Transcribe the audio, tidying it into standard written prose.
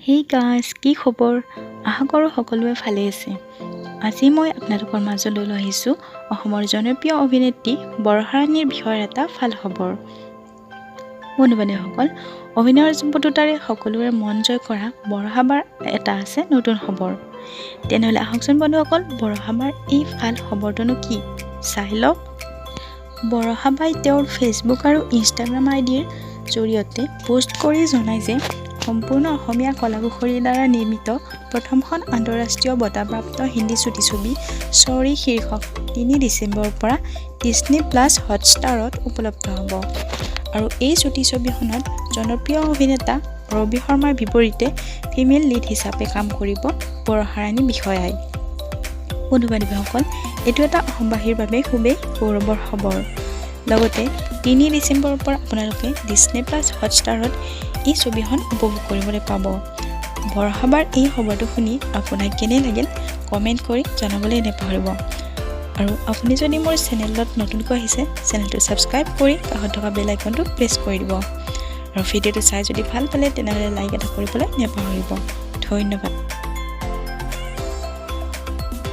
Hey guys, কি খবৰ? আশা কৰোঁ সকলোৱে ভালে আছে। আজি মই আপোনালোকৰ মাজলৈ লৈ আহিছোঁ অসমৰ জনপ্ৰিয় অভিনেত্ৰী বৰষা ৰাণীৰ বিষয়ৰ এটা ভাল খবৰ। বন্ধু-বান্ধৱীসকল, অভিনয়ৰ জম্পটোতাৰে সকলোৰে মন জয় কৰা বৰষা বাৰ এটা আছে নতুন খবৰ। তেনেহ'লে আহকচোন বন্ধুসকল, বৰষা বাৰ এই ভাল খবৰটোনো কি চাই লওক। বৰষা বাই তেওঁৰ ফেচবুক আৰু ইনষ্টাগ্ৰাম আইডিৰ জৰিয়তে পোষ্ট কৰি জনায় যে সম্পূৰ্ণ অসমীয়া কলাকুশলীৰ দ্বাৰা নিৰ্মিত প্ৰথমখন আন্তঃৰাষ্ট্ৰীয় বঁটাপ্ৰাপ্ত হিন্দী ছবি চৌৰি শীৰ্ষক ৩ ডিচেম্বৰৰ পৰা ডিজনী প্লাছ হটষ্টাৰত উপলব্ধ হ'ব। আৰু এই ছবিখনত জনপ্ৰিয় অভিনেতা ৰবি শৰ্মাৰ বিপৰীতে ফিমেল লিড হিচাপে কাম কৰিব বৰষা ৰাণী বিষয়াই। বন্ধু-বান্ধৱীসকল, এইটো এটা অসমবাসীৰ বাবে খুবেই গৌৰৱৰ খবৰ। লগতে ৩ ডিচেম্বৰৰ পৰা আপোনালোকে ডিজনী প্লাছ হটষ্টাৰত এই ছবিখন উপভোগ কৰিবলৈ পাব। বৰষা বাৰ এই খবৰটো শুনি আপোনাক কেনে লাগিল কমেণ্ট কৰি জনাবলৈ নাপাহৰিব। আৰু আপুনি যদি মোৰ চেনেলত নতুনকৈ আহিছে, চেনেলটো ছাবস্ক্ৰাইব কৰি কাষত থকা বেল আইকনটো প্ৰেছ কৰি দিব। আৰু ভিডিঅ'টো চাই যদি ভাল পালে তেনেহ'লে লাইক এটা কৰিবলৈ নাপাহৰিব। ধন্যবাদ।